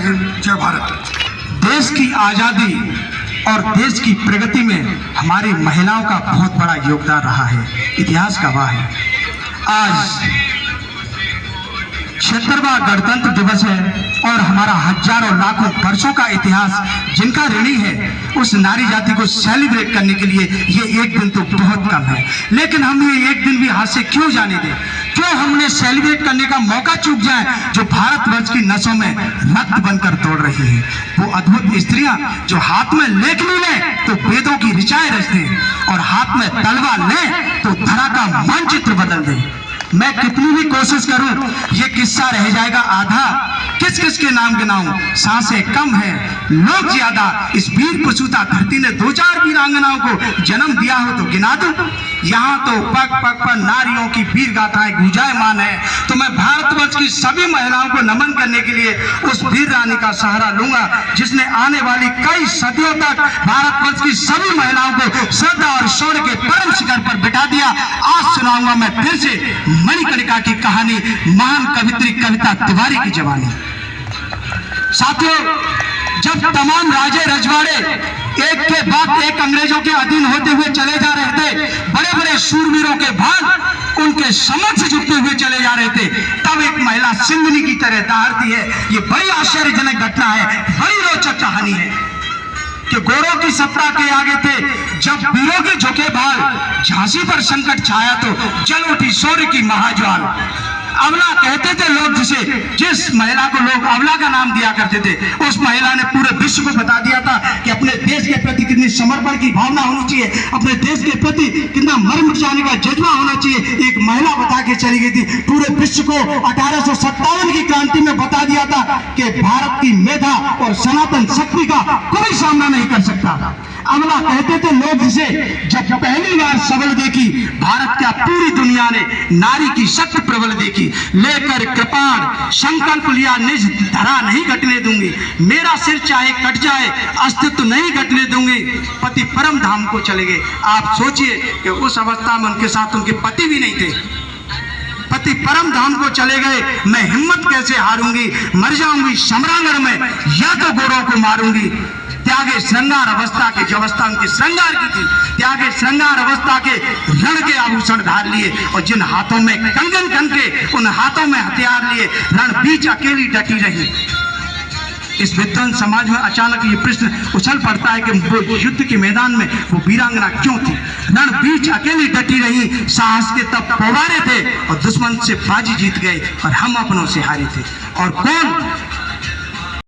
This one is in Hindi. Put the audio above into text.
हिंद, जय भारत। देश की आज़ादी और देश की प्रगति में हमारी महिलाओं का बहुत बड़ा योगदान रहा है, इतिहास गवाह है। आज 76वां गणतंत्र दिवस है और हमारा हजारों लाखों वर्षों का इतिहास जिनका ऋणी है, उस नारी जाति को सेलिब्रेट करने के लिए ये एक दिन तो बहुत कम है। लेकिन हम ये एक दिन भी हाथ से क्यों जाने दें? क्यों हमने सेलिब्रेट करने का मौका चूक जाए जो भारतवर्ष की नसों में रक्त बनकर दौड़ रही है? वो अद्भुत स्त्रियां जो हाथ में लेखनी लें तो वेदों की ऋचाएं रच दें और हाथ में तलवार लें तो धरा का मानचित्र बदल दें। मैं कितनी भी कोशिश करूं ये किस्सा रह जाएगा आधा। किस किस के नाम गिनाऊं? सांसें कम है, लोग ज्यादा। इस वीर प्रसूता धरती ने 2-4 वीरांगनाओं को जन्म दिया हो तो गिना दूं। यहाँ तो पग पग पर नारियों की वीर गाथाएं गुंजायमान है। तो मैं भारतवर्ष की सभी महिलाओं को नमन करने के लिए उस वीर रानी का सहारा लूंगा जिसने आने वाली कई सदियों तक भारतवर्ष की सभी महिलाओं को श्रद्धा और शौर्य के परम शिखर पर बिठा दिया। आज सुनाऊंगा मैं फिर से मणिकर्णिका की कहानी, महान कवित्री कविता तिवारी की जवानी। साथियों, जब तमाम राजे रजवाड़े एक के बाद एक अंग्रेजों के अधीन होते हुए चले जा रहे थे, बड़े बड़े शूरवीरों के भाग उनके समक्ष झुकते हुए चले जा रहे थे, तब एक महिला सिंधनी की तरह दहाड़ती है। ये बड़ी आश्चर्यजनक घटना है, बड़ी रोचक कहानी है कि गोरों की सत्ता के आगे थे जब वीरों के झुके भाग, झांसी पर संकट छाया तो जल उठी शौर्य की महाज्वाल। अवला कहते थे लोग जिस महिला को लोग अवला का नाम दिया करते थे, उस महिला ने पूरे विश्व को बता दिया था कि अपने देश के प्रति कितनी समर्पण की भावना होनी चाहिए, अपने देश के प्रति कितना मर मिटाने का जज्बा होना चाहिए। एक महिला बता के चली गई थी पूरे विश्व को। 1857 की क्रांति में बता दिया था कि भारत की मेधा और सनातन शक्ति का कोई सामना नहीं कर सकता। अवला कहते थे लोग जिसे जब पहली बार सबल देखी, भारत क्या पूरी दुनिया ने नारी की शक्ति प्रबल देखी। लेकर कृपाण संकल्प लिया निज धरा नहीं घटने दूंगी, मेरा सिर चाहे कट जाए अस्तित्व नहीं घटने दूंगी। पति परम धाम को चले गए। आप सोचिए कि उस अवस्था में उनके साथ उनके पति भी नहीं थे, पति परम धाम को चले गए। मैं हिम्मत कैसे हारूंगी, मर जाऊंगी समरांगण में या तो गोरों को मारूंगी। त्यागे श्रृंगार अवस्था के, जो अवस्था उनके श्रृंगार की थी, त्यागे श्रृंगार अवस्था के रण के आभूषण धार लिए और जिन हाथों में कंगन कन के उन हाथों में हथियार लिए रण बीच अकेली डटी रही। इस विद्वान समाज में अचानक ये प्रश्न उछल पड़ता है कि वो युद्ध के मैदान में वो वीरांगना क्यों थी? रण बीच अकेली डटी रही, साहस के तब पवारे थे और दुश्मन से बाजी जीत गए और हम अपनों से हारे थे। और कौन